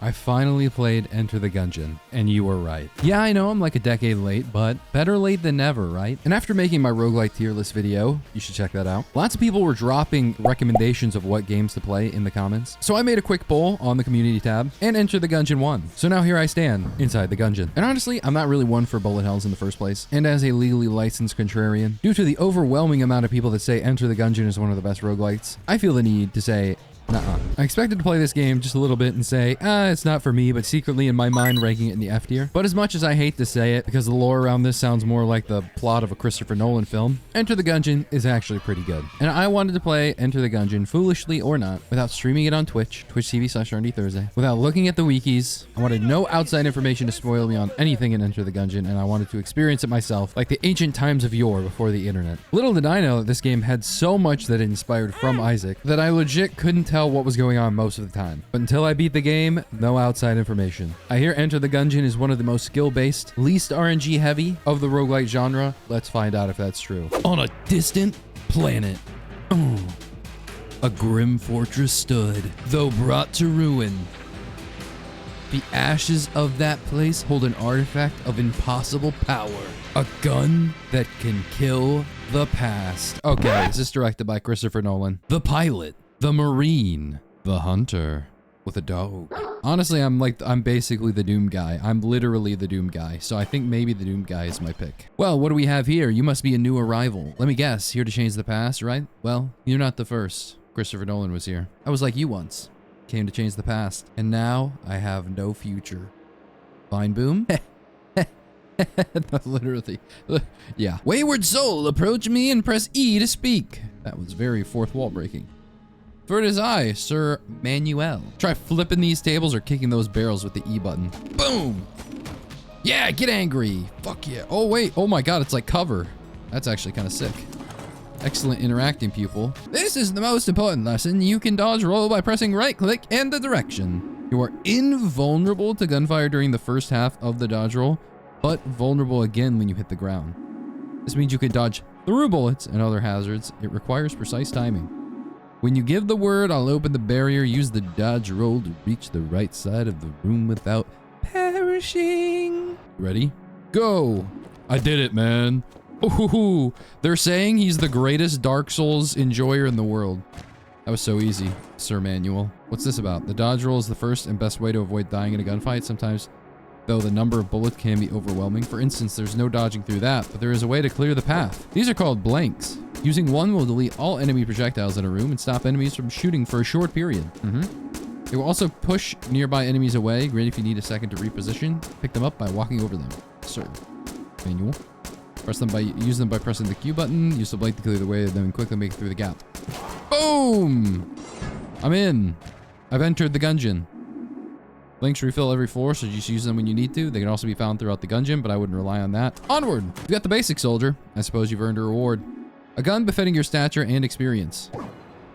I finally played Enter the Gungeon, and you were right. Yeah, I know I'm like a decade late, but better late than never, right? And after making my roguelite tier list video, you should check that out, lots of people were dropping recommendations of what games to play in the comments. So I made a quick poll on the community tab, and Enter the Gungeon won. So now here I stand, inside the Gungeon. And honestly, I'm not really one for bullet hells in the first place. And as a legally licensed contrarian, due to the overwhelming amount of people that say Enter the Gungeon is one of the best roguelites, I feel the need to say, nuh-uh. I expected to play this game just a little bit and say, it's not for me, but secretly in my mind ranking it in the F tier. But as much as I hate to say it, because the lore around this sounds more like the plot of a Christopher Nolan film, Enter the Gungeon is actually pretty good. And I wanted to play Enter the Gungeon, foolishly or not, without streaming it on Twitch, twitch.tv/rndThursday, without looking at the wikis. I wanted no outside information to spoil me on anything in Enter the Gungeon, and I wanted to experience it myself, like the ancient times of yore before the internet. Little did I know that this game had so much that it inspired from Isaac, that I legit couldn't tell what was going on most of the time. But until I beat the game, no outside information. I hear Enter the Gungeon is one of the most skill-based, least RNG heavy of the roguelite genre. Let's find out if that's true. On a distant planet, a grim fortress stood, though brought to ruin. The ashes of that place hold an artifact of impossible power. A gun that can kill the past. Okay, this is directed by Christopher Nolan. The pilot, the marine, the hunter with a dog. Honestly, I'm basically the Doom guy. I'm literally the Doom guy. So I think maybe the Doom guy is my pick. Well, what do we have here? You must be a new arrival. Let me guess, here to change the past, right? Well, you're not the first. Christopher Nolan was here. I was like you once. Came to change the past. And now I have no future. Vine boom? Literally. Yeah. Wayward soul, approach me and press E to speak. That was very fourth wall breaking. For it is I, Sir Manuel. Try flipping these tables or kicking those barrels with the E button. Boom! Yeah, get angry. Fuck yeah. Oh, wait. Oh my god, it's like cover. That's actually kind of sick. Excellent interacting, pupil. This is the most important lesson. You can dodge roll by pressing right click and the direction. You are invulnerable to gunfire during the first half of the dodge roll, but vulnerable again when you hit the ground. This means you can dodge through bullets and other hazards. It requires precise timing. When you give the word, I'll open the barrier. Use the dodge roll to reach the right side of the room without perishing. Ready? Go! I did it, man. Ooh, they're saying he's the greatest Dark Souls enjoyer in the world. That was so easy, Sir Manuel. What's this about? The dodge roll is the first and best way to avoid dying in a gunfight. Sometimes, though, the number of bullets can be overwhelming. For instance, there's no dodging through that, but there is a way to clear the path. These are called blanks. Using one will delete all enemy projectiles in a room and stop enemies from shooting for a short period. It will also push nearby enemies away. Great if you need a second to reposition. Pick them up by walking over them. Sir Manuel. Use them by pressing the Q button. Use the blade to clear the way, then quickly make it through the gap. Boom! I'm in. I've entered the Gungeon. Links refill every floor, so just use them when you need to. They can also be found throughout the Gungeon, but I wouldn't rely on that. Onward! You got the basic, soldier. I suppose you've earned a reward. A gun befitting your stature and experience.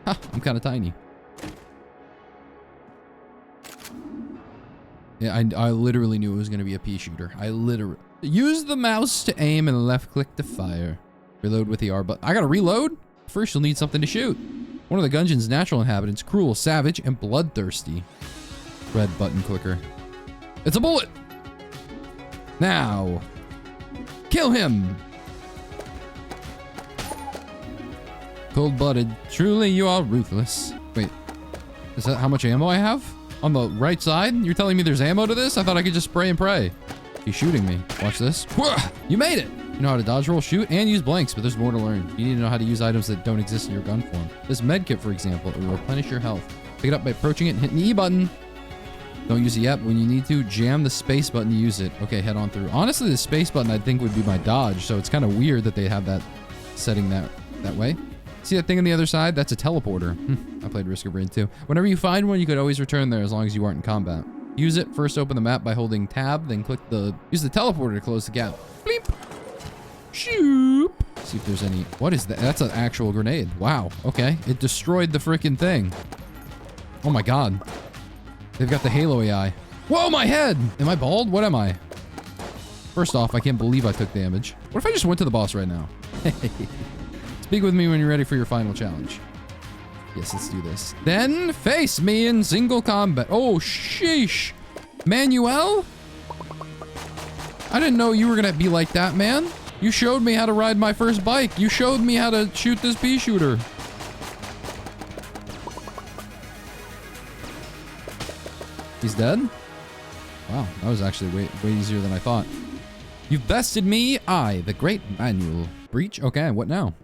Ha, I'm kind of tiny. Yeah, I literally knew it was going to be a pea shooter. I literally... Use the mouse to aim and left click to fire. Reload with the R button. I gotta reload? First, you'll need something to shoot. One of the Gungeon's natural inhabitants, cruel, savage, and bloodthirsty. Red button clicker. It's a bullet! Now. Kill him! Cold-blooded. Truly, you are ruthless. Wait. Is that how much ammo I have? On the right side? You're telling me there's ammo to this? I thought I could just spray and pray. He's shooting me. Watch this. You made it! You know how to dodge roll, shoot, and use blanks, but there's more to learn. You need to know how to use items that don't exist in your gun form. This medkit, for example, it will replenish your health. Pick it up by approaching it and hitting the E button. Don't use it yet, but when you need to, jam the space button to use it. Okay, head on through. Honestly, the space button I think would be my dodge, so it's kind of weird that they have that setting that way. See that thing on the other side? That's a teleporter. I played Risk of Rain too. Whenever you find one, you could always return there as long as you aren't in combat. Use it. First open the map by holding tab, then use the teleporter to close the gap. Bleep. Shoop. See if there's any, what is that? That's an actual grenade. Wow. Okay. It destroyed the freaking thing. Oh my god. They've got the Halo AI. Whoa, my head! Am I bald? What am I? First off, I can't believe I took damage. What if I just went to the boss right now? Speak with me when you're ready for your final challenge. Yes, let's do this. Then face me in single combat. Oh, sheesh. Manuel? I didn't know you were gonna be like that, man. You showed me how to ride my first bike. You showed me how to shoot this pea shooter. He's dead? Wow, that was actually way easier than I thought. You've bested me, I, the great Manuel. Breach? Okay, what now?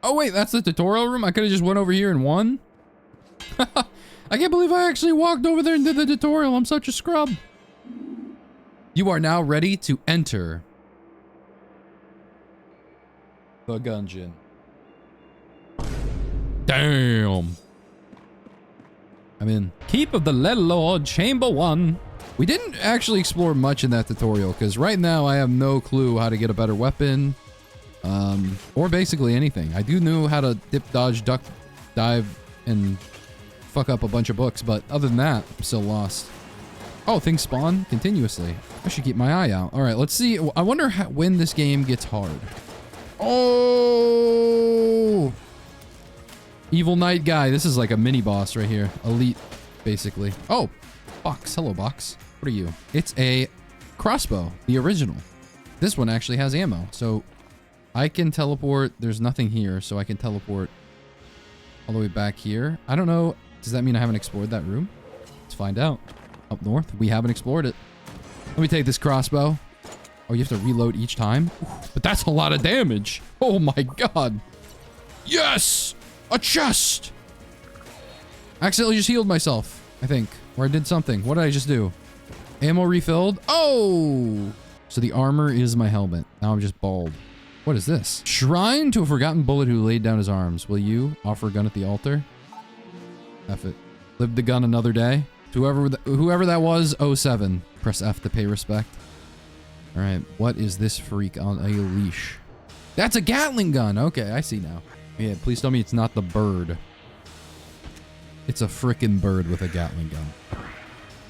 Oh wait, that's the tutorial room? I could have just went over here and won? I can't believe I actually walked over there and did the tutorial. I'm such a scrub. You are now ready to enter the Gungeon. Damn. I'm in. Keep of the Lead Lord, Chamber 1. We didn't actually explore much in that tutorial, because right now I have no clue how to get a better weapon. Or basically anything. I do know how to dip, dodge, duck, dive, and fuck up a bunch of books, but other than that, I'm still lost. Oh, things spawn continuously. I should keep my eye out. All right, let's see. I wonder when this game gets hard. Oh! Evil Knight guy. This is like a mini boss right here. Elite, basically. Oh, box. Hello, box. What are you? It's a crossbow, the original. This one actually has ammo, so I can teleport. There's nothing here, so I can teleport all the way back here. I don't know. Does that mean I haven't explored that room? Let's find out. Up north, we haven't explored it. Let me take this crossbow. Oh, you have to reload each time? But that's a lot of damage. Oh my god. Yes! A chest! I accidentally just healed myself, I think. Or I did something. What did I just do? Ammo refilled? Oh! So the armor is my helmet. Now I'm just bald. What is this? Shrine to a forgotten bullet who laid down his arms. Will you offer a gun at the altar? F it. Live the gun another day. Whoever that was, 07. Press F to pay respect. All right, what is this freak on a leash? That's a Gatling gun. Okay, I see now. Yeah, please tell me it's not the bird. It's a frickin' bird with a Gatling gun.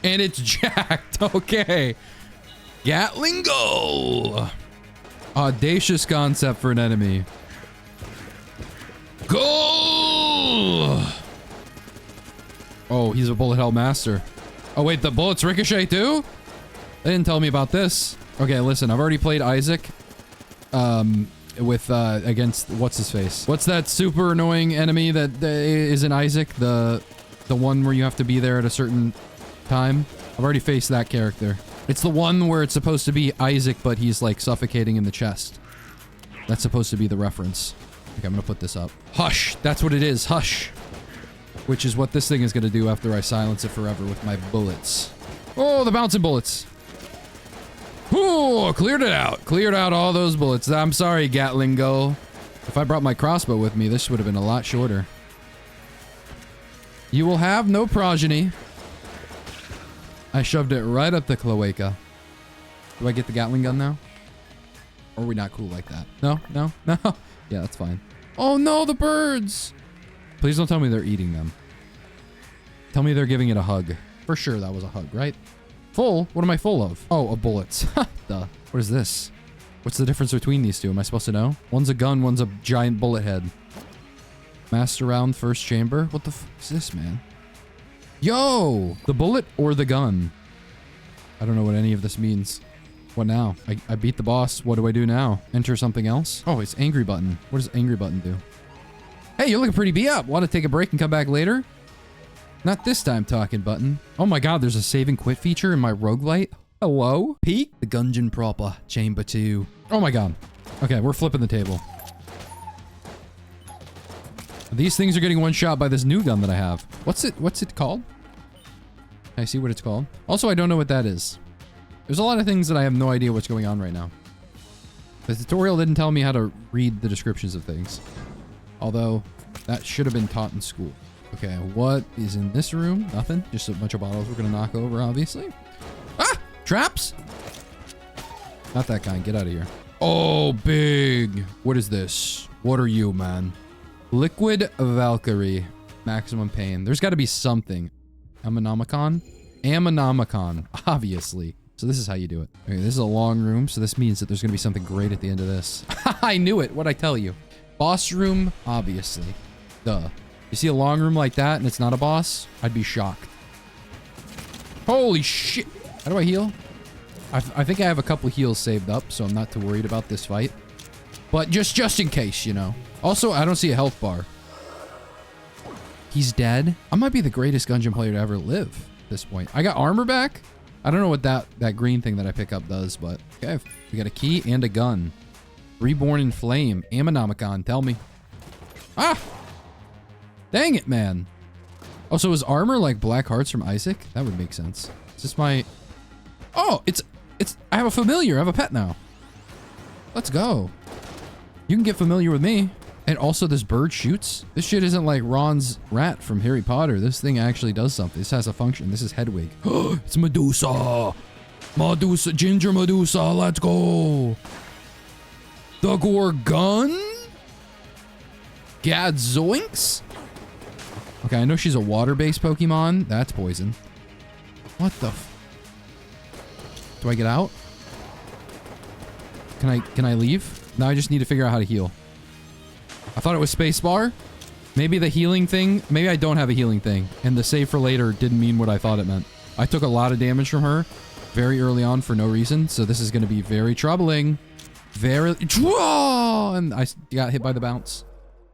And it's jacked. Okay. Gatling go. Audacious concept for an enemy. Go. Oh, he's a bullet hell master. Oh, wait, the bullets ricochet too? They didn't tell me about this. Okay, listen, I've already played Isaac. Against what's his face? What's that super annoying enemy that is in Isaac? The one where you have to be there at a certain time. I've already faced that character. It's the one where it's supposed to be Isaac, but he's like suffocating in the chest. That's supposed to be the reference. Okay, I'm gonna put this up. Hush! That's what it is. Hush! Which is what this thing is gonna do after I silence it forever with my bullets. Oh, the bouncing bullets! Ooh, cleared it out. Cleared out all those bullets. I'm sorry, Gatling Go. If I brought my crossbow with me, this would have been a lot shorter. You will have no progeny. I shoved it right up the cloaca. Do I get the Gatling gun now? Or are we not cool like that? No, no, no. Yeah, that's fine. Oh no, the birds! Please don't tell me they're eating them. Tell me they're giving it a hug. For sure that was a hug, right? Full? What am I full of? Oh, of bullets. Duh. What is this? What's the difference between these two? Am I supposed to know? One's a gun, one's a giant bullet head. Master round, first chamber? What the f is this, man? Yo! The bullet or the gun? I don't know what any of this means. What now? I beat the boss. What do I do now? Enter something else? Oh, it's angry button. What does angry button do? Hey, you're looking pretty beat up. Want to take a break and come back later? Not this time, talking button. Oh my god, there's a save and quit feature in my roguelite. Hello? Peek? The Gungeon proper. Chamber 2. Oh my god. Okay, we're flipping the table. These things are getting one shot by this new gun that I have. What's it called? Can I see what it's called? Also, I don't know what that is. There's a lot of things that I have no idea what's going on right now. The tutorial didn't tell me how to read the descriptions of things. Although, that should have been taught in school. Okay, what is in this room? Nothing. Just a bunch of bottles we're gonna knock over, obviously. Ah! Traps! Not that kind. Get out of here. Oh, big. What is this? What are you, man? Liquid Valkyrie. Maximum pain. There's got to be something. Ammonomicon? Ammonomicon. Obviously. So this is how you do it. Okay, this is a long room, so this means that there's going to be something great at the end of this. I knew it. What'd I tell you? Boss room, obviously. Duh. You see a long room like that and it's not a boss, I'd be shocked. Holy shit. How do I heal? I think I have a couple heals saved up, so I'm not too worried about this fight. But just in case, you know. Also, I don't see a health bar. He's dead. I might be the greatest Gungeon player to ever live at this point. I got armor back. I don't know what that green thing that I pick up does, but okay. We got a key and a gun. Reborn in Flame. Ammonomicon, tell me. Ah! Dang it, man. Oh, so is armor like black hearts from Isaac? That would make sense. Is this my... Oh, it's... I have a familiar. I have a pet now. Let's go. You can get familiar with me. And also this bird shoots. This shit isn't like Ron's rat from Harry Potter. This thing actually does something. This has a function. This is Hedwig. It's Medusa. Medusa. Ginger Medusa. Let's go. The Gorgon? Gadzoinks? Okay, I know she's a water-based Pokemon. That's poison. What the f... Do I get out? Can I leave? Now I just need to figure out how to heal. I thought it was spacebar. Maybe the healing thing. Maybe I don't have a healing thing. And the save for later didn't mean what I thought it meant. I took a lot of damage from her very early on for no reason. So this is going to be very troubling. Very... And I got hit by the bounce.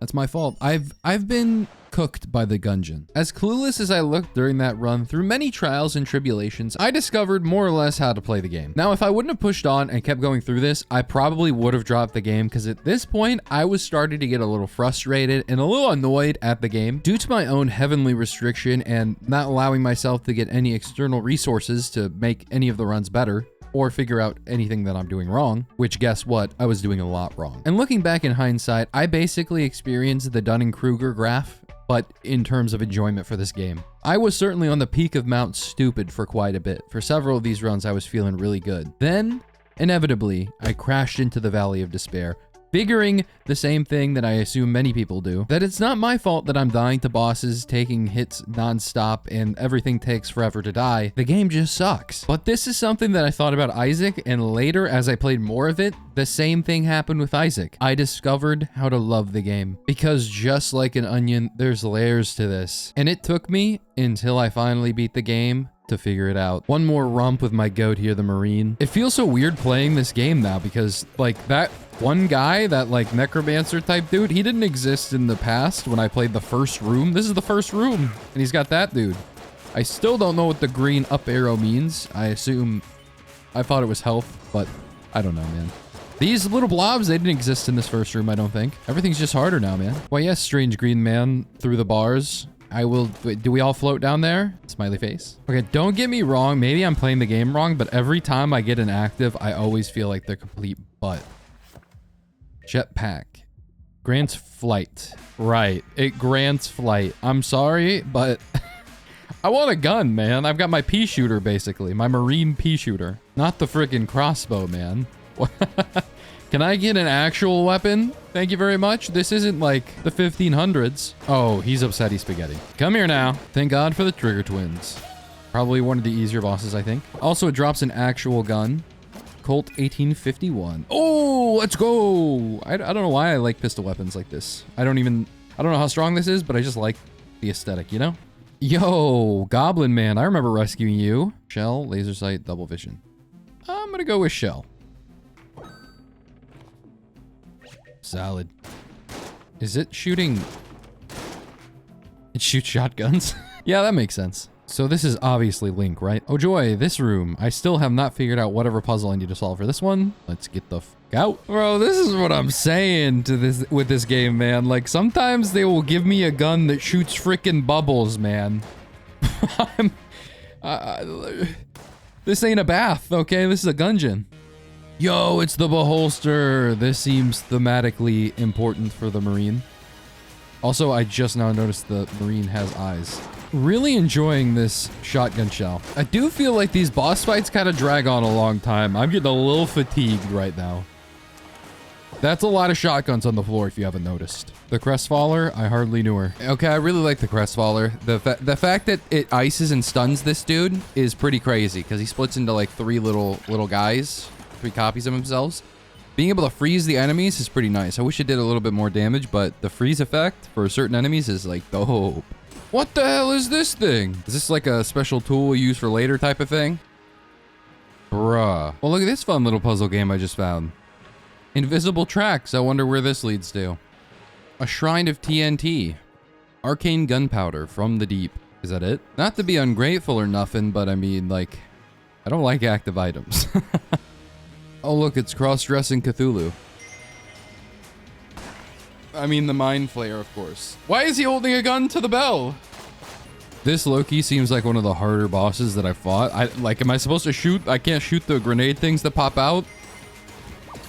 That's my fault. I've been cooked by the Gungeon. As clueless as I looked during that run, through many trials and tribulations, I discovered more or less how to play the game. Now, if I wouldn't have pushed on and kept going through this, I probably would have dropped the game because at this point, I was starting to get a little frustrated and a little annoyed at the game due to my own heavenly restriction and not allowing myself to get any external resources to make any of the runs better or figure out anything that I'm doing wrong, which guess what? I was doing a lot wrong. And looking back in hindsight, I basically experienced the Dunning-Kruger graph, but in terms of enjoyment for this game. I was certainly on the peak of Mount Stupid for quite a bit. For several of these runs, I was feeling really good. Then, inevitably, I crashed into the Valley of Despair, figuring the same thing that I assume many people do, that it's not my fault that I'm dying to bosses, taking hits nonstop, and everything takes forever to die. The game just sucks. But this is something that I thought about Isaac, and later, as I played more of it, the same thing happened with Isaac. I discovered how to love the game. Because just like an onion, there's layers to this. And it took me until I finally beat the game to figure it out. One more romp with my goat here, the Marine. It feels so weird playing this game now because like that one guy, that like necromancer type dude, he didn't exist in the past when I played the first room. This is the first room and he's got that dude. I still don't know what the green up arrow means. I thought it was health, but I don't know, man. These little blobs, they didn't exist in this first room, I don't think. Everything's just harder now, man. Why, yes, strange green man through the bars. I will... Wait, do we all float down there? Smiley face. Okay, don't get me wrong. Maybe I'm playing the game wrong, but every time I get an active, I always feel like they're complete butt. Jetpack. Grants flight. Right. It grants flight. I'm sorry, but... I want a gun, man. I've got my pea shooter, basically. My marine pea shooter. Not the freaking crossbow, man. Can I get an actual weapon? Thank you very much. This isn't like the 1500s. Oh, he's upset he's spaghetti. Come here now. Thank God for the Trigger Twins. Probably one of the easier bosses, I think. Also, it drops an actual gun. Colt 1851. Oh, let's go. I don't know why I like pistol weapons like this. I don't know how strong this is, but I just like the aesthetic, you know? Yo, Goblin Man. I remember rescuing you. Shell, laser sight, double vision. I'm gonna go with Shell. Salad. Is it shooting? It shoots shotguns? Yeah, that makes sense. So this is obviously Link, right? Oh joy, this room. I still have not figured out whatever puzzle I need to solve for this one. Let's get the f out. Bro, this is what I'm saying to this with this game, man. Like sometimes they will give me a gun that shoots freaking bubbles, man. This ain't a bath, okay? This is a Gungeon. Yo, it's the Beholster. This seems thematically important for the Marine. Also, I just now noticed the Marine has eyes. Really enjoying this shotgun shell. I do feel like these boss fights kind of drag on a long time. I'm getting a little fatigued right now. That's a lot of shotguns on the floor if you haven't noticed. The Crestfaller, I hardly knew her. Okay, I really like the Crestfaller. The fact that it ices and stuns this dude is pretty crazy because he splits into like three little guys. 3 copies of themselves. Being able to freeze the enemies is pretty nice. I wish it did a little bit more damage, but the freeze effect for certain enemies is like dope. What the hell is this thing? Is this like a special tool we use for later type of thing? Bruh. Well, look at this fun little puzzle game I just found. Invisible tracks. I wonder where this leads to. A shrine of TNT. Arcane gunpowder from the deep. Is that it? Not to be ungrateful or nothing, but I mean, like, I don't like active items. Oh, look, it's cross-dressing Cthulhu. I mean, the Mind Flayer, of course. Why is he holding a gun to the bell? This Loki seems like one of the harder bosses that I fought. Am I supposed to shoot? I can't shoot the grenade things that pop out?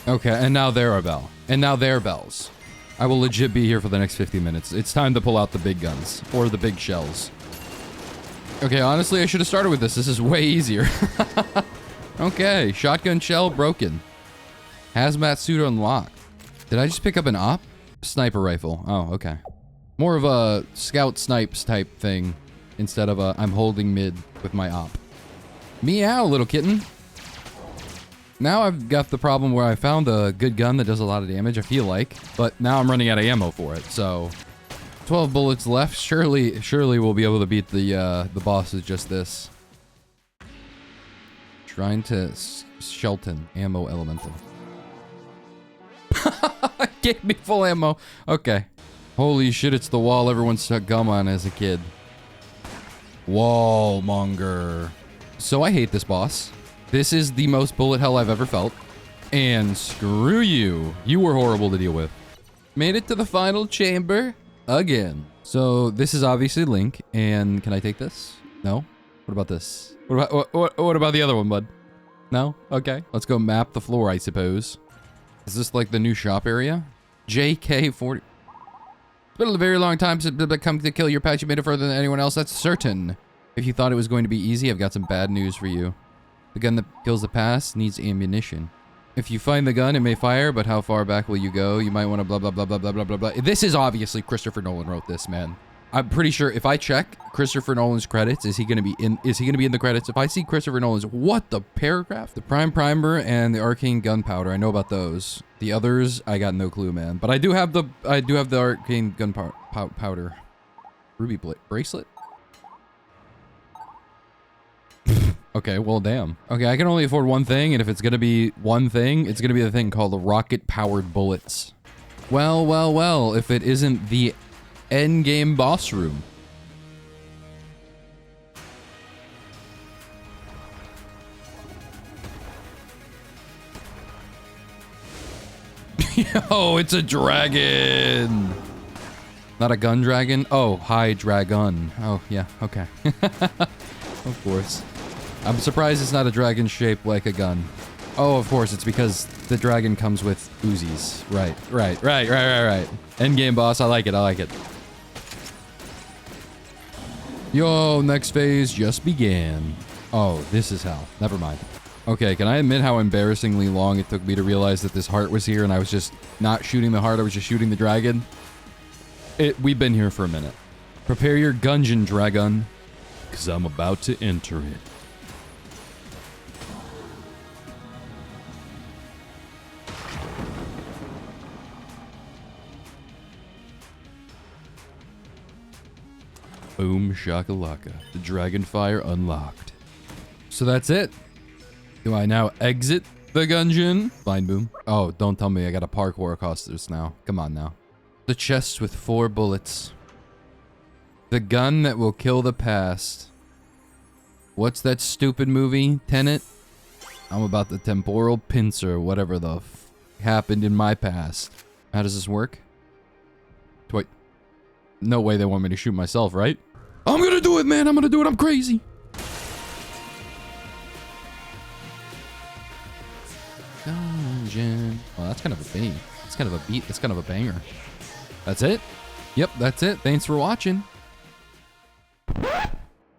Okay, and now they're a bell. And now they're bells. I will legit be here for the next 50 minutes. It's time to pull out the big guns. Or the big shells. Okay, honestly, I should have started with this. This is way easier. Okay, shotgun shell broken. Hazmat suit unlocked. Did I just pick up an op? Sniper rifle. Oh, okay. More of a scout snipes type thing instead of a I'm holding mid with my op. Meow, little kitten. Now I've got the problem where I found a good gun that does a lot of damage, I feel like, but now I'm running out of ammo for it, so 12 bullets left. Surely we'll be able to beat the boss with just this. Shrine to Shelton. Ammo elemental. Gave me full ammo. Okay. Holy shit, it's the wall everyone stuck gum on as a kid. Wallmonger. So I hate this boss. This is the most bullet hell I've ever felt. And screw you. You were horrible to deal with. Made it to the final chamber again. So this is obviously Link. And can I take this? No? What about this? What about the other one, bud? No? Okay. Let's go map the floor, I suppose. Is this like the new shop area? JK40. It's been a very long time since I've come to kill your patch. You made it further than anyone else, that's certain. If you thought it was going to be easy, I've got some bad news for you. The gun that kills the past needs ammunition. If you find the gun, it may fire, but how far back will you go? You might want to blah, blah, blah, blah, blah, blah, blah, blah. This is obviously Christopher Nolan wrote this, man. I'm pretty sure if I check Christopher Nolan's credits, is he gonna be in the credits? If I see Christopher Nolan's, what the paragraph? The Prime Primer and the Arcane Gunpowder. I know about those. The others, I got no clue, man. But I do have the Arcane Gunpowder. Ruby bracelet? Okay, well, damn. Okay, I can only afford one thing, and if it's gonna be one thing, it's gonna be the thing called the rocket-powered bullets. Well, well, well, if it isn't the endgame boss room. Yo, it's a dragon. Not a gun dragon? Oh, high dragon. Oh, yeah, okay. Of course. I'm surprised it's not a dragon shaped like a gun. Oh, of course, it's because the dragon comes with Uzis. Right. Endgame boss, I like it. Yo, next phase just began. Oh, this is hell. Never mind. Okay, can I admit how embarrassingly long it took me to realize that this heart was here and I was just not shooting the heart, I was just shooting the dragon? We've been here for a minute. Prepare your Gungeon, dragon, because I'm about to enter it. Boom shakalaka. The dragon fire unlocked. So that's it. Do I now exit the Gungeon? Blind boom. Oh, don't tell me I got a parkour across this now. Come on now. The chest with 4 bullets. The gun that will kill the past. What's that stupid movie? Tenet? I'm about the temporal pincer, whatever the f happened in my past. How does this work? Wait. No way they want me to shoot myself, right? I'm gonna do it, man. I'm gonna do it. I'm crazy. Gungeon. Well, that's kind of a beat. That's kind of a beat. That's kind of a banger. That's it? Yep, that's it. Thanks for watching.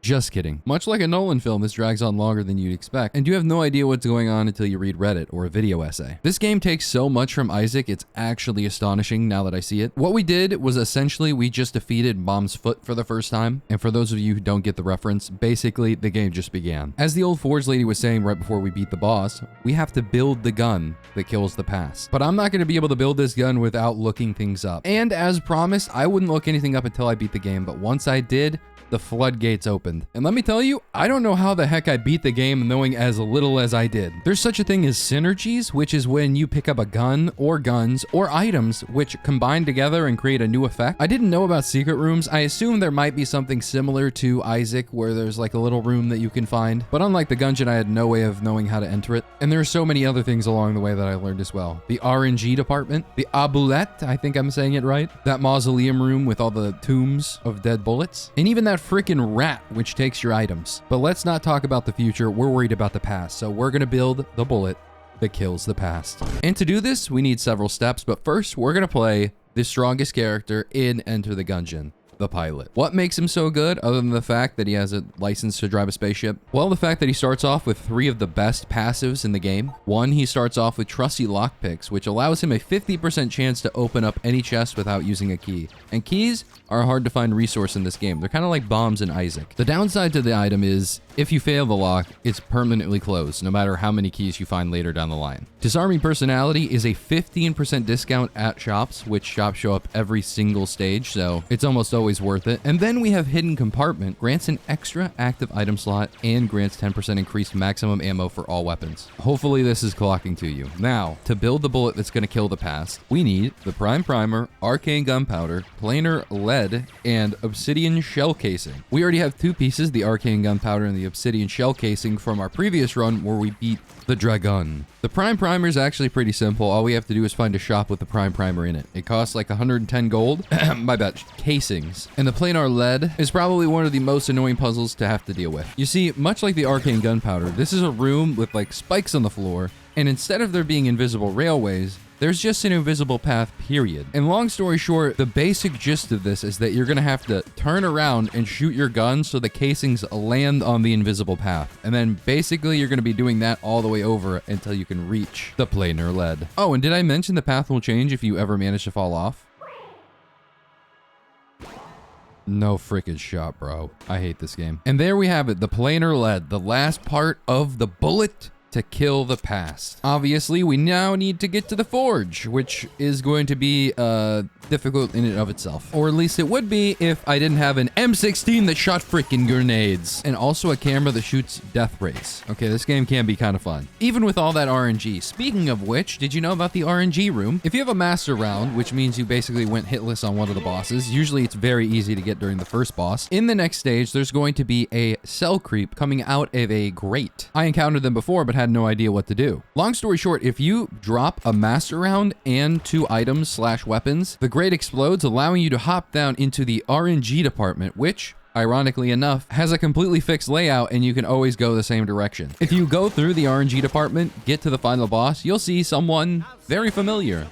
Just kidding. Much like a Nolan film, this drags on longer than you'd expect, and you have no idea what's going on until you read Reddit or a video essay. This game takes so much from Isaac, it's actually astonishing now that I see it. What we did was essentially we just defeated Mom's Foot for the first time, and for those of you who don't get the reference, basically the game just began. As the old Forge lady was saying right before we beat the boss, we have to build the gun that kills the past. But I'm not going to be able to build this gun without looking things up. And as promised, I wouldn't look anything up until I beat the game, but once I did, the floodgates opened. And let me tell you, I don't know how the heck I beat the game knowing as little as I did. There's such a thing as synergies, which is when you pick up a gun or guns or items which combine together and create a new effect. I didn't know about secret rooms. I assume there might be something similar to Isaac where there's like a little room that you can find. But unlike the Gungeon, I had no way of knowing how to enter it. And there are so many other things along the way that I learned as well. The RNG department, the Abulette, I think I'm saying it right. That mausoleum room with all the tombs of dead bullets. And even that freaking rat which takes your items. But let's not talk about the future. We're worried about the past. So we're going to build the bullet that kills the past. And to do this, we need several steps. But first, we're going to play the strongest character in Enter the Gungeon, the pilot. What makes him so good other than the fact that he has a license to drive a spaceship? Well, the fact that he starts off with 3 of the best passives in the game. 1, he starts off with trusty lockpicks, which allows him a 50% chance to open up any chest without using a key. And keys are a hard to find resource in this game. They're kind of like bombs in Isaac. The downside to the item is if you fail the lock, it's permanently closed, no matter how many keys you find later down the line. Disarming personality is a 15% discount at shops, which shops show up every single stage, so it's almost always worth it. And then we have hidden compartment, grants an extra active item slot and grants 10% increased maximum ammo for all weapons. Hopefully this is clocking to you. Now, to build the bullet that's going to kill the past, we need the prime primer, arcane gunpowder, planar lead, and obsidian shell casing. We already have 2 pieces, the arcane gunpowder and the obsidian shell casing from our previous run where we beat the dragon. The prime primer is actually pretty simple. All we have to do is find a shop with the prime primer in it. It costs like 110 gold. My bad. Casings. And the planar lead is probably one of the most annoying puzzles to have to deal with. You see, much like the arcane gunpowder, this is a room with like spikes on the floor, and instead of there being invisible railways, there's just an invisible path, period. And long story short, the basic gist of this is that you're gonna have to turn around and shoot your gun so the casings land on the invisible path. And then basically you're gonna be doing that all the way over until you can reach the planar lead. Oh, and did I mention the path will change if you ever manage to fall off? No frickin' shot, bro. I hate this game. And there we have it, the planar lead, the last part of the bullet to kill the past. Obviously, we now need to get to the forge, which is going to be difficult in and of itself. Or at least it would be if I didn't have an M16 that shot freaking grenades. And also a camera that shoots death rays. Okay, this game can be kind of fun. Even with all that RNG. Speaking of which, did you know about the RNG room? If you have a master round, which means you basically went hitless on one of the bosses, usually it's very easy to get during the first boss. In the next stage, there's going to be a cell creep coming out of a grate. I encountered them before, but had no idea what to do. Long story short, if you drop a master round and 2 items / weapons, the grate explodes, allowing you to hop down into the RNG department, which, ironically enough, has a completely fixed layout and you can always go the same direction. If you go through the RNG department, get to the final boss, you'll see someone very familiar.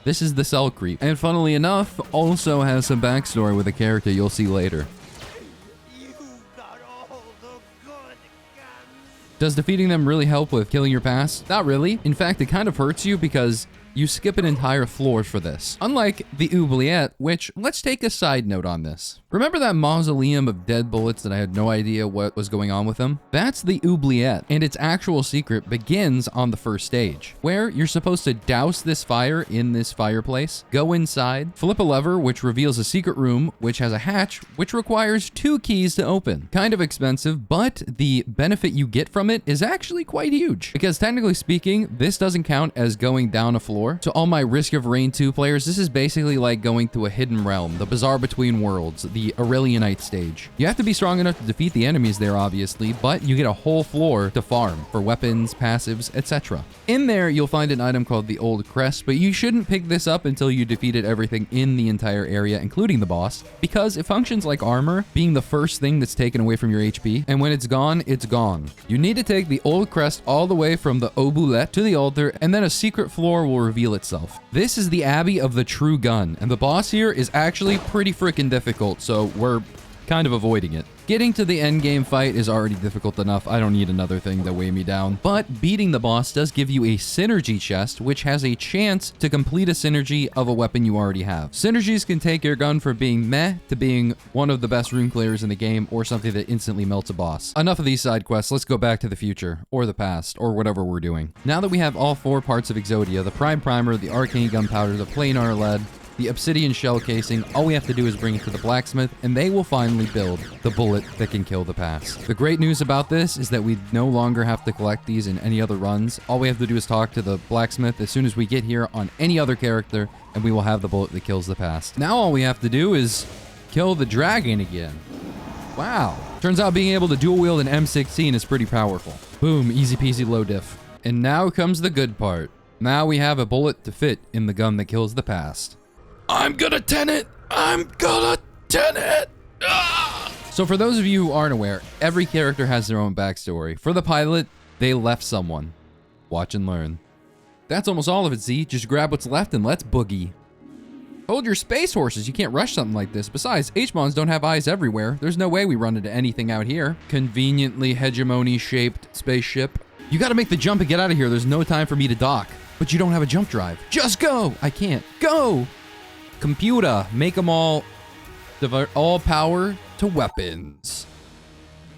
This is the cell creep. And funnily enough, also has some backstory with a character you'll see later. Does defeating them really help with killing your past? Not really. In fact, it kind of hurts you because you skip an entire floor for this. Unlike the oubliette, which, let's take a side note on this. Remember that mausoleum of dead bullets that I had no idea what was going on with them? That's the oubliette, and its actual secret begins on the first stage, where you're supposed to douse this fire in this fireplace, go inside, flip a lever, which reveals a secret room, which has a hatch, which requires 2 keys to open. Kind of expensive, but the benefit you get from it is actually quite huge. Because technically speaking, this doesn't count as going down a floor. To all my Risk of Rain 2 players, this is basically like going to a hidden realm, the Bazaar Between Worlds, the Aurelianite stage. You have to be strong enough to defeat the enemies there, obviously, but you get a whole floor to farm for weapons, passives, etc. In there, you'll find an item called the Old Crest, but you shouldn't pick this up until you defeated everything in the entire area, including the boss, because it functions like armor, being the first thing that's taken away from your HP, and when it's gone, it's gone. You need to take the Old Crest all the way from the oubliette to the altar, and then a secret floor will reveal itself. This is the Abbey of the True Gun, and the boss here is actually pretty freaking difficult, so we're kind of avoiding it. Getting to the end game fight is already difficult enough. I don't need another thing to weigh me down. But beating the boss does give you a synergy chest, which has a chance to complete a synergy of a weapon you already have. Synergies can take your gun from being meh to being one of the best rune clearers in the game, or something that instantly melts a boss. Enough of these side quests. Let's go back to the future, or the past, or whatever we're doing. Now that we have all 4 parts of Exodia, the Prime Primer, the Arcane Gunpowder, the Planar Lead, the Obsidian Shell Casing, all we have to do is bring it to the blacksmith, and they will finally build the bullet that can kill the past. The great news about this is that we no longer have to collect these in any other runs. All we have to do is talk to the blacksmith as soon as we get here on any other character, and we will have the bullet that kills the past. Now all we have to do is kill the dragon again. Wow. Turns out being able to dual wield an M16 is pretty powerful. Boom, easy peasy low diff. And now comes the good part. Now we have a bullet to fit in the gun that kills the past. I'm gonna Tenet! I'm gonna Tenet! Ah! So for those of you who aren't aware, every character has their own backstory. For the pilot, they left someone. Watch and learn. That's almost all of it, Z. Just grab what's left and let's boogie. Hold your space horses. You can't rush something like this. Besides, H-Mons don't have eyes everywhere. There's no way we run into anything out here. Conveniently hegemony-shaped spaceship. You gotta make the jump and get out of here. There's no time for me to dock. But you don't have a jump drive. Just go! I can't. Go! Computer, make them all divert all power to weapons.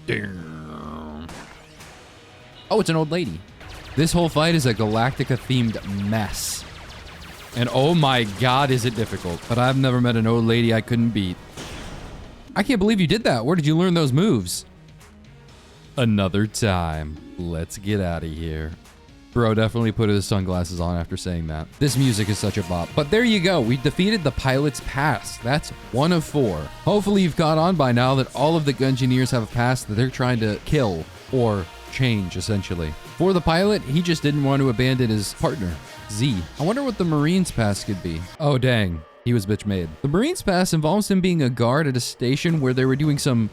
Damn. Oh, it's an old lady. This whole fight is a Galactica-themed mess. And oh my god, is it difficult. But I've never met an old lady I couldn't beat. I can't believe you did that. Where did you learn those moves? Another time. Let's get out of here. Bro definitely put his sunglasses on after saying that. This music is such a bop. But there you go. We defeated the pilot's pass. That's 1 of 4. Hopefully you've caught on by now that all of the Gungeoneers have a pass that they're trying to kill or change, essentially. For the pilot, he just didn't want to abandon his partner, Z. I wonder what the Marine's pass could be. Oh, dang. He was bitch made. The Marine's pass involves him being a guard at a station where they were doing some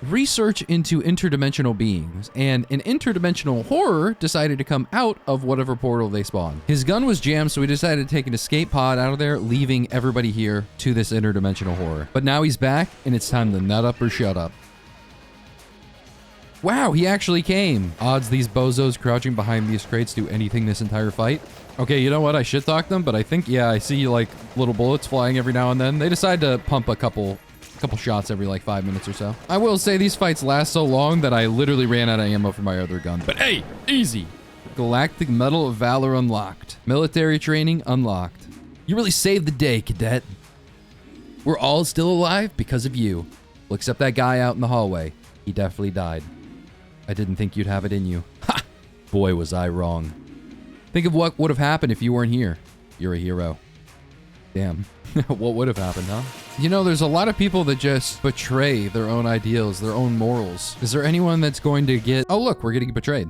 research into interdimensional beings, and an interdimensional horror decided to come out of whatever portal they spawned. His gun was jammed, so he decided to take an escape pod out of there, leaving everybody here to this interdimensional horror. But now he's back, and it's time to nut up or shut up. Wow, he actually came. Odds these bozos crouching behind these crates do anything this entire fight. Okay, you know what? I should talk them, but I think, yeah, I see like little bullets flying every now and then. They decide to pump a couple shots every like 5 minutes or so. I will say these fights last so long that I literally ran out of ammo for my other gun. But hey, easy. Galactic Medal of Valor unlocked. Military training unlocked. You really saved the day, cadet. We're all still alive because of you. Well, except that guy out in the hallway. He definitely died. I didn't think you'd have it in you. Ha! Boy, was I wrong. Think of what would have happened if you weren't here. You're a hero. Damn. What would have happened, huh? You know, there's a lot of people that just betray their own ideals, their own morals. Is there anyone that's going to get... Oh, look, we're getting betrayed.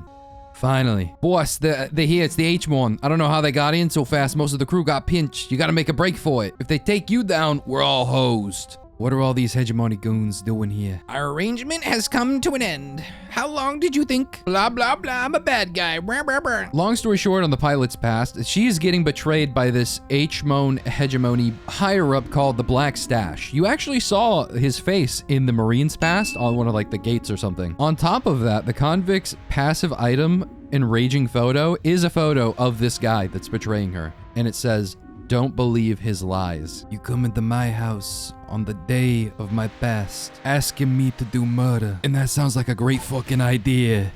Finally. Boss, they're here. It's the H-Mon. I don't know how they got in so fast. Most of the crew got pinched. You gotta make a break for it. If they take you down, we're all hosed. What are all these hegemony goons doing here? Our arrangement has come to an end. How long did you think? Blah, blah, blah. I'm a bad guy. Brr, brr, brr. Long story short, on the pilot's past, she is getting betrayed by this H-Mon hegemony higher up called the Black Stash. You actually saw his face in the Marine's past on one of like the gates or something. On top of that, the convict's passive item and raging photo is a photo of this guy that's betraying her. And it says, "Don't believe his lies. You come into my house on the day of my past, asking me to do murder. And that sounds like a great fucking idea."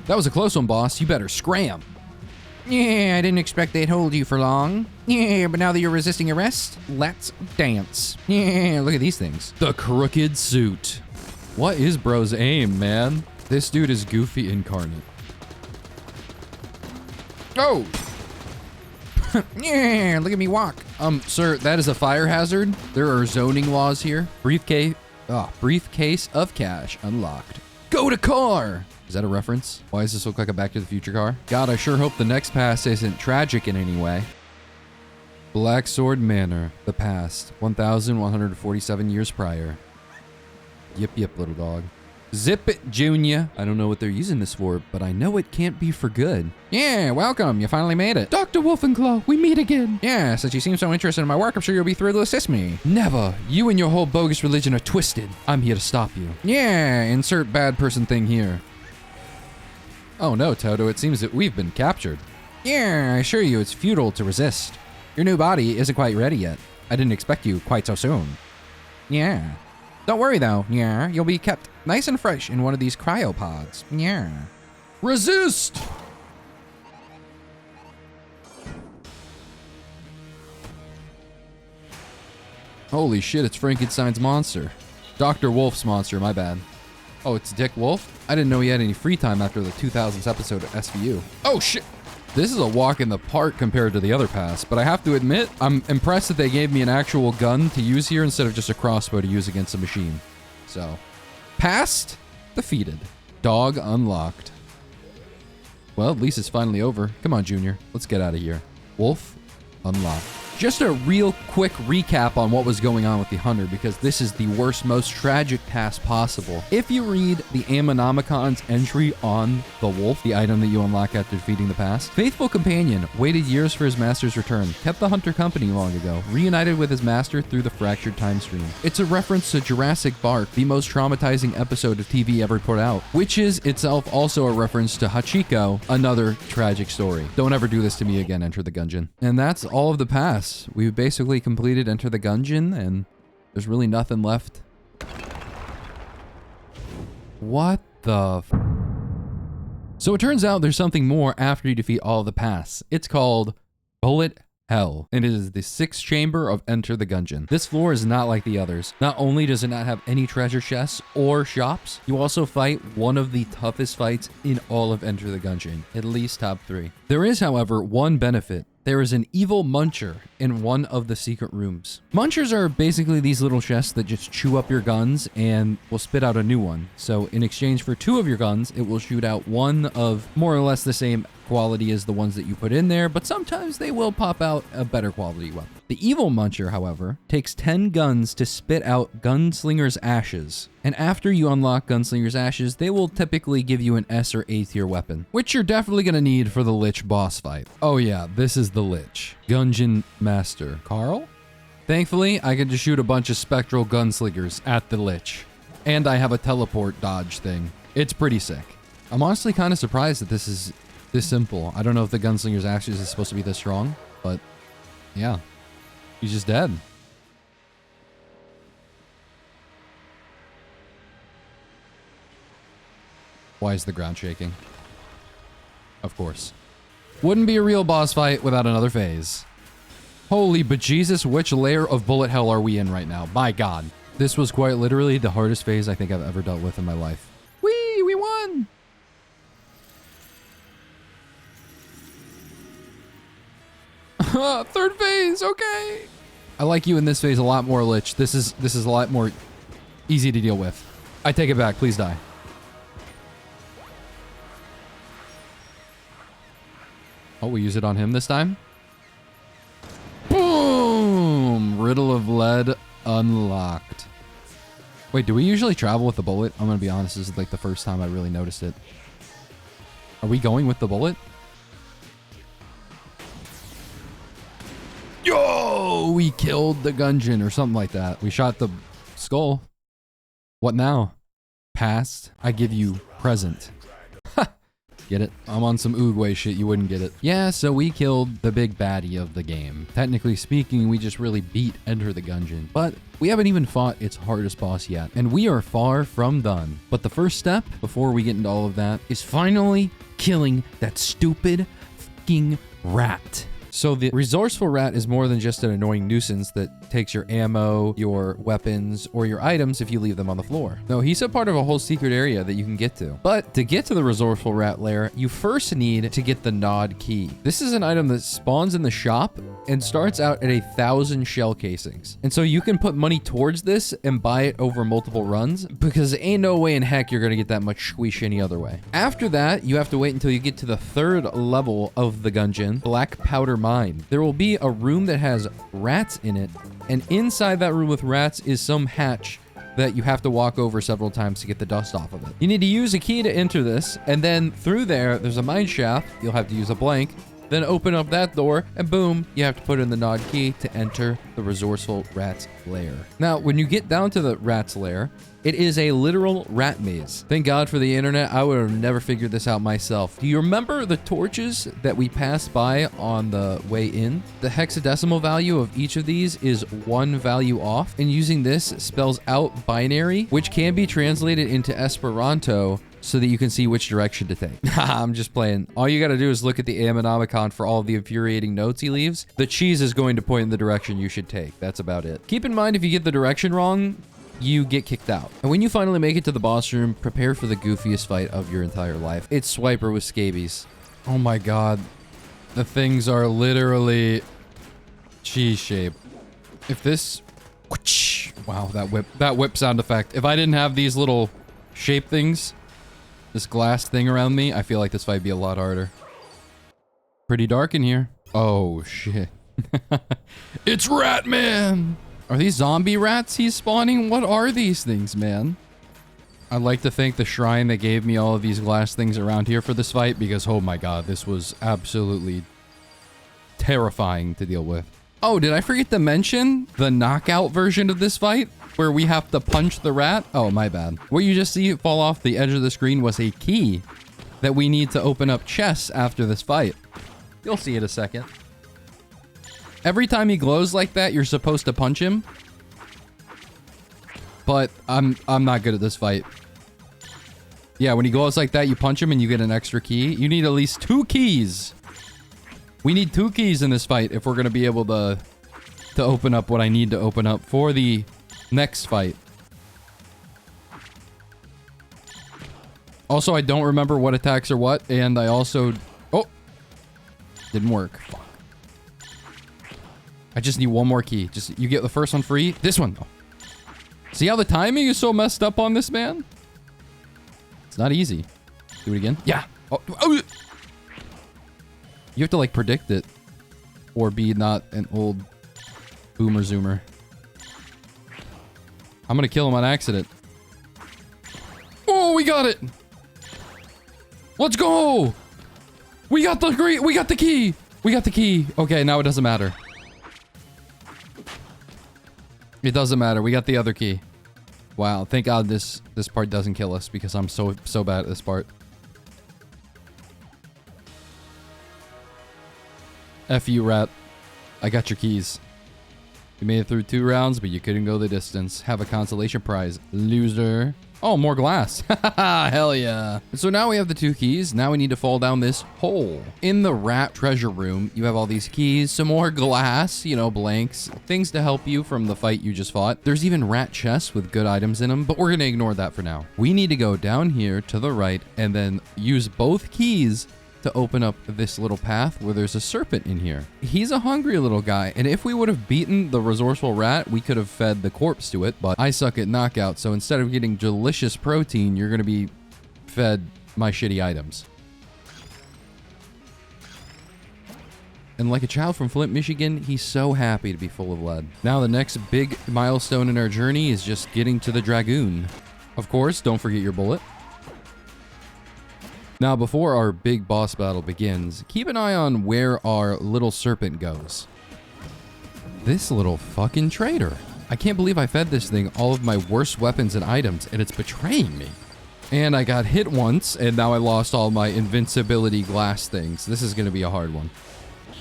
That was a close one, boss. You better scram. Yeah, I didn't expect they'd hold you for long. Yeah, but now that you're resisting arrest, let's dance. Yeah, look at these things. The crooked suit. What is bro's aim, man? This dude is Goofy incarnate. Oh! Yeah, look at me walk. Sir, that is a fire hazard. There are zoning laws here. Briefcase of cash unlocked. Go to car. Is that a reference? Why does this look like a Back to the Future car? God, I sure hope the next pass isn't tragic in any way. Black Sword Manor, the past, 1,147 years prior. Yip, yip, little dog. Zip it, Junior. I don't know what they're using this for, but I know it can't be for good. Yeah, welcome. You finally made it. Dr. Wolfenclaw, we meet again. Yeah, since you seem so interested in my work, I'm sure you'll be thrilled to assist me. Never. You and your whole bogus religion are twisted. I'm here to stop you. Yeah, insert bad person thing here. Oh no, Toto, it seems that we've been captured. Yeah, I assure you it's futile to resist. Your new body isn't quite ready yet. I didn't expect you quite so soon. Yeah. Don't worry though, yeah, you'll be kept nice and fresh in one of these cryopods. Yeah. Resist! Holy shit, it's Frankenstein's monster. Dr. Wolf's monster, my bad. Oh, it's Dick Wolf? I didn't know he had any free time after the 2000s episode of SVU. Oh shit! This is a walk in the park compared to the other pass, but I have to admit, I'm impressed that they gave me an actual gun to use here instead of just a crossbow to use against a machine. So, passed, defeated, dog unlocked. Well, at least it's finally over. Come on, Junior, let's get out of here. Wolf unlocked. Just a real quick recap on what was going on with the Hunter, because this is the worst, most tragic pass possible. If you read the Ammonomicon's entry on the Wolf, the item that you unlock after defeating the pass, faithful companion waited years for his master's return, kept the Hunter company long ago, reunited with his master through the fractured time stream. It's a reference to Jurassic Park, the most traumatizing episode of TV ever put out, which is itself also a reference to Hachiko, another tragic story. Don't ever do this to me again, Enter the Gungeon. And that's all of the pass. We've basically completed Enter the Gungeon, and there's really nothing left. What the f? So it turns out there's something more after you defeat all of the pass. It's called Bullet Hell, and it is the 6th chamber of Enter the Gungeon. This floor is not like the others. Not only does it not have any treasure chests or shops, you also fight one of the toughest fights in all of Enter the Gungeon, at least top 3. There is, however, one benefit. There is an evil muncher in one of the secret rooms. Munchers are basically these little chests that just chew up your guns and will spit out a new one. So in exchange for 2 of your guns, it will shoot out one of more or less the same quality as the ones that you put in there, but sometimes they will pop out a better quality weapon. The evil muncher, however, takes 10 guns to spit out Gunslinger's Ashes. And after you unlock Gunslinger's Ashes, they will typically give you an S or A tier weapon, which you're definitely going to need for the Lich boss fight. Oh yeah, this is the Lich. Gungeon Master Carl? Thankfully, I can just shoot a bunch of spectral gunslingers at the Lich. And I have a teleport dodge thing. It's pretty sick. I'm honestly kind of surprised that this is this simple. I don't know if the Gunslinger's Ashes is supposed to be this strong, but yeah. He's just dead. Why is the ground shaking? Of course. Wouldn't be a real boss fight without another phase. Holy bejesus, which layer of bullet hell are we in right now? My God. This was quite literally the hardest phase I think I've ever dealt with in my life. Whee! We won! Third phase, okay. I like you in this phase a lot more, Lich. This is a lot more easy to deal with. I take it back, please die. Oh, we use it on him this time? Boom! Riddle of Lead unlocked. Wait, do we usually travel with the bullet? I'm gonna be honest, this is like the first time I really noticed it. Are we going with the bullet? Yo! We killed the Gungeon or something like that. We shot the skull. What now? Past. I give you present. Ha! Get it? I'm on some Oogway shit, you wouldn't get it. Yeah, so we killed the big baddie of the game. Technically speaking, we just really beat Enter the Gungeon. But we haven't even fought its hardest boss yet. And we are far from done. But the first step, before we get into all of that, is finally killing that stupid fucking rat. So the resourceful rat is more than just an annoying nuisance that takes your ammo, your weapons, or your items if you leave them on the floor. No, he's a part of a whole secret area that you can get to. But to get to the resourceful rat lair, you first need to get the Nod key. This is an item that spawns in the shop and starts out at 1,000 shell casings. And so you can put money towards this and buy it over multiple runs because ain't no way in heck you're gonna get that much squish any other way. After that, you have to wait until you get to the 3rd level of the Gungeon, Black Powder Mine. There will be a room that has rats in it, and inside that room with rats is some hatch that you have to walk over several times to get the dust off of it. You need to use a key to enter this, and then through there's a mine shaft. You'll have to use a blank. Then open up that door, and boom, you have to put in the nod key to enter the resourceful rat's lair. Now, when you get down to the rat's lair, it is a literal rat maze. Thank God for the internet. I would have never figured this out myself. Do you remember the torches that we passed by on the way in? The hexadecimal value of each of these is 1 value off, and using this spells out binary, which can be translated into Esperanto so that you can see which direction to take. I'm just playing. All you gotta do is look at the Ammonomicon for all of the infuriating notes he leaves. The cheese is going to point in the direction you should take. That's about it. Keep in mind, if you get the direction wrong, you get kicked out. And when you finally make it to the boss room, prepare for the goofiest fight of your entire life. It's Swiper with scabies. Oh my god. The things are literally cheese shaped. If this... Wow, that whip sound effect. If I didn't have these little shape things, this glass thing around me, I feel like this fight would be a lot harder. Pretty dark in here. Oh, shit. It's Ratman! Are these zombie rats he's spawning? What are these things, man? I'd like to thank the shrine that gave me all of these glass things around here for this fight, because, oh my god, this was absolutely terrifying to deal with. Oh, did I forget to mention the knockout version of this fight, where we have to punch the rat? Oh, my bad. What you just see fall off the edge of the screen was a key that we need to open up chests after this fight. You'll see in a second. Every time he glows like that, you're supposed to punch him. But I'm not good at this fight. Yeah, when he glows like that, you punch him and you get an extra key. You need at least 2 keys. We need 2 keys in this fight if we're going to be able to open up what I need to open up for the next fight. Also, I don't remember what attacks are what, and I also... Oh! Didn't work. Fuck. I just need 1 more key. Just, you get the first one free. This one. Oh. See how the timing is so messed up on this, man? It's not easy. Do it again. Yeah. Oh. Oh. You have to, like, predict it. Or be not an old boomer zoomer. I'm gonna kill him on accident. Oh, we got it! Let's go! We got the key! We got the key! Okay, now it doesn't matter. It doesn't matter. We got the other key. Wow, thank God this part doesn't kill us, because I'm so bad at this part. F you, rat. I got your keys. You made it through 2 rounds, but you couldn't go the distance. Have a consolation prize, loser. Oh, more glass. Hell yeah. So now we have the 2 keys. Now we need to fall down this hole. In the rat treasure room, you have all these keys, some more glass, you know, blanks, things to help you from the fight you just fought. There's even rat chests with good items in them, but we're going to ignore that for now. We need to go down here to the right and then use both keys to open up this little path where there's a serpent in here. He's a hungry little guy, and if we would have beaten the resourceful rat, we could have fed the corpse to it, but I suck at knockout, so instead of getting delicious protein, you're gonna be fed my shitty items. And like a child from Flint, Michigan, he's so happy to be full of lead. Now the next big milestone in our journey is just getting to the Dragoon. Of course, don't forget your bullet. Now, before our big boss battle begins, keep an eye on where our little serpent goes. This little fucking traitor. I can't believe I fed this thing all of my worst weapons and items, and it's betraying me. And I got hit once, and now I lost all my invincibility glass things. This is going to be a hard one.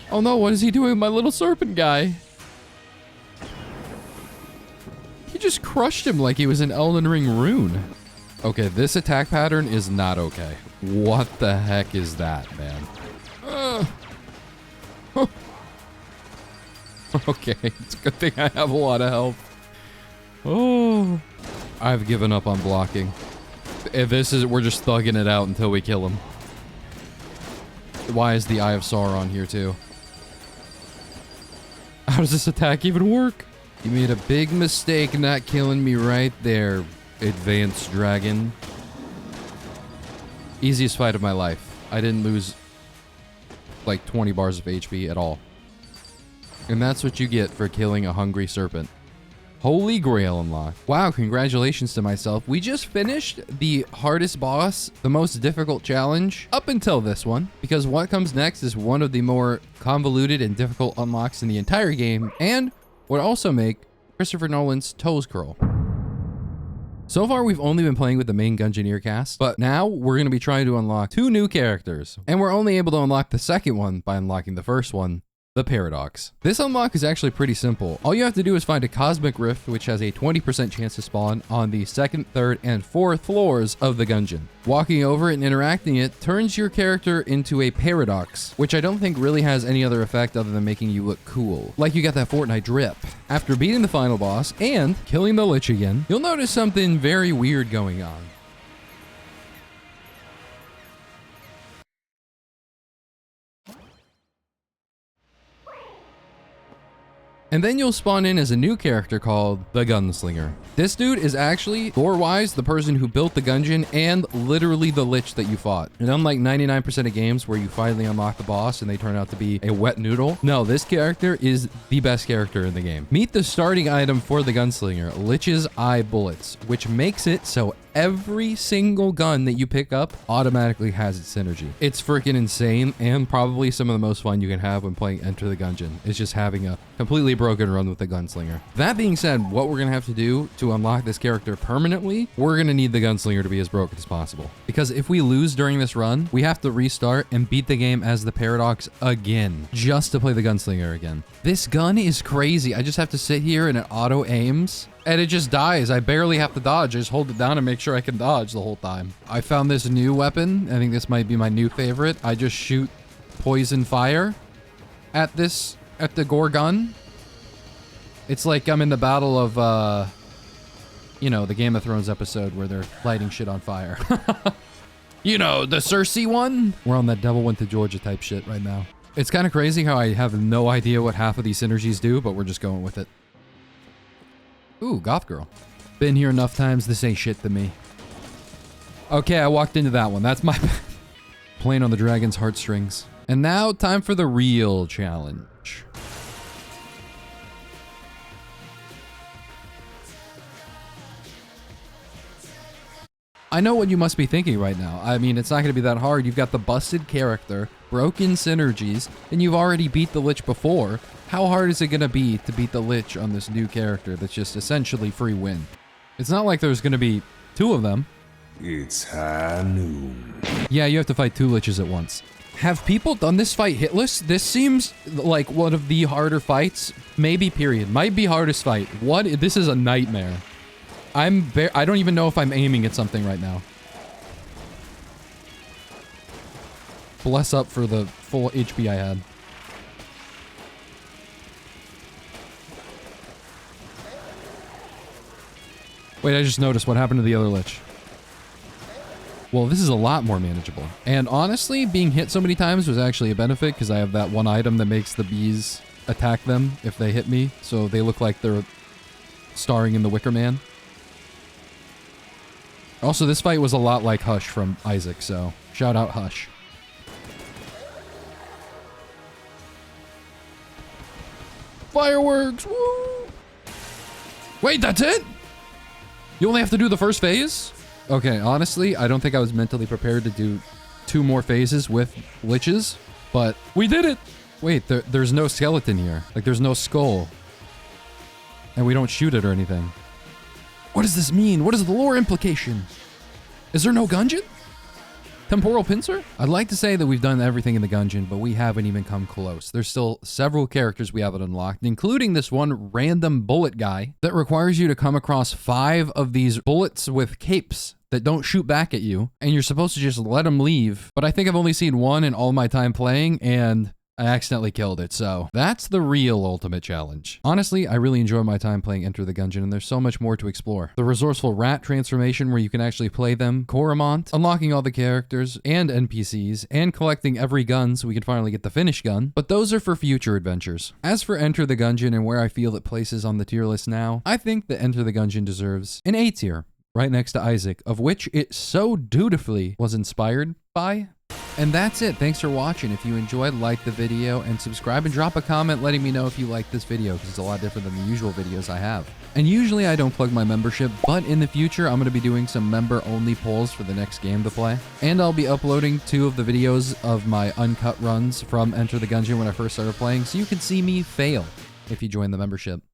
Oh no, what is he doing with my little serpent guy? He just crushed him like he was an Elden Ring rune. Okay, this attack pattern is not okay. What the heck is that, man? Okay, it's a good thing I have a lot of health. Oh, I've given up on blocking. If this is, we're just thugging it out until we kill him. Why is the Eye of Sauron here too? How does this attack even work? You made a big mistake not killing me right there, advanced dragon. Easiest fight of my life. I didn't lose like 20 bars of HP at all. And that's what you get for killing a hungry serpent. Holy Grail unlock. Wow, congratulations to myself. We just finished the hardest boss, the most difficult challenge up until this one, because what comes next is one of the more convoluted and difficult unlocks in the entire game, and would also make Christopher Nolan's toes curl. So far, we've only been playing with the main Gungeoneer cast, but now we're going to be trying to unlock 2 new characters, and we're only able to unlock the second one by unlocking the first one, the Paradox. This unlock is actually pretty simple. All you have to do is find a Cosmic Rift, which has a 20% chance to spawn on the 2nd, 3rd, and 4th floors of the Gungeon. Walking over it and interacting it turns your character into a Paradox, which I don't think really has any other effect other than making you look cool. Like you got that Fortnite drip. After beating the final boss and killing the Lich again, you'll notice something very weird going on. And then you'll spawn in as a new character called the Gunslinger. This dude is actually, lore-wise, the person who built the Gungeon and literally the Lich that you fought. And unlike 99% of games where you finally unlock the boss and they turn out to be a wet noodle, no, this character is the best character in the game. Meet the starting item for the Gunslinger, Lich's Eye Bullets, which makes it so every single gun that you pick up automatically has its synergy. It's freaking insane, and probably some of the most fun you can have when playing Enter the Gungeon is just having a completely broken run with the Gunslinger. That being said, what we're gonna have to do to unlock this character permanently, we're gonna need the Gunslinger to be as broken as possible. Because if we lose during this run, we have to restart and beat the game as the Paradox again, just to play the Gunslinger again. This gun is crazy. I just have to sit here and it auto aims. And it just dies. I barely have to dodge. I just hold it down and make sure I can dodge the whole time. I found this new weapon. I think this might be my new favorite. I just shoot poison fire at the Gorgon. It's like I'm in the battle of, you know, the Game of Thrones episode where they're lighting shit on fire. You know, the Cersei one? We're on that Devil Went to Georgia type shit right now. It's kind of crazy how I have no idea what half of these synergies do, but we're just going with it. Ooh, goth girl. Been here enough times, this ain't shit to me. Okay, I walked into that one. That's my bad. Playing on the dragon's heartstrings. And now, time for the real challenge. I know what you must be thinking right now. I mean, it's not going to be that hard. You've got the busted character, broken synergies, and you've already beat the Lich before. How hard is it going to be to beat the Lich on this new character that's just essentially free win? It's not like there's going to be 2 of them. It's high noon. Yeah, you have to fight 2 Liches at once. Have people done this fight hitless? This seems like one of the harder fights, maybe period. Might be hardest fight. What? This is a nightmare. I don't even know if I'm aiming at something right now. Bless up for the full HP I had. Wait, I just noticed what happened to the other Lich. Well, this is a lot more manageable. And honestly, being hit so many times was actually a benefit because I have that one item that makes the bees attack them if they hit me. So they look like they're starring in The Wicker Man. Also, this fight was a lot like Hush from Isaac, so shout out Hush. Fireworks! Woo! Wait, that's it? You only have to do the first phase? Okay, honestly, I don't think I was mentally prepared to do 2 more phases with Liches, but we did it! Wait, there's no skeleton here. Like, there's no skull. And we don't shoot it or anything. What does this mean? What is the lore implication? Is there no Gungeon? Temporal pincer? I'd like to say that we've done everything in the Gungeon, but we haven't even come close. There's still several characters we haven't unlocked, including this one random bullet guy that requires you to come across 5 of these bullets with capes that don't shoot back at you, and you're supposed to just let them leave. But I think I've only seen 1 in all my time playing, and I accidentally killed it, so that's the real ultimate challenge. Honestly, I really enjoy my time playing Enter the Gungeon, and there's so much more to explore. The resourceful rat transformation where you can actually play them, Coromont, unlocking all the characters and NPCs, and collecting every gun so we can finally get the finished gun, but those are for future adventures. As for Enter the Gungeon and where I feel it places on the tier list now, I think that Enter the Gungeon deserves an A tier, right next to Isaac, of which it so dutifully was inspired by. And that's it. Thanks for watching. If you enjoyed, like the video and subscribe and drop a comment letting me know if you like this video because it's a lot different than the usual videos I have. And usually I don't plug my membership, but in the future I'm going to be doing some member-only polls for the next game to play. And I'll be uploading 2 of the videos of my uncut runs from Enter the Gungeon when I first started playing, so you can see me fail if you join the membership.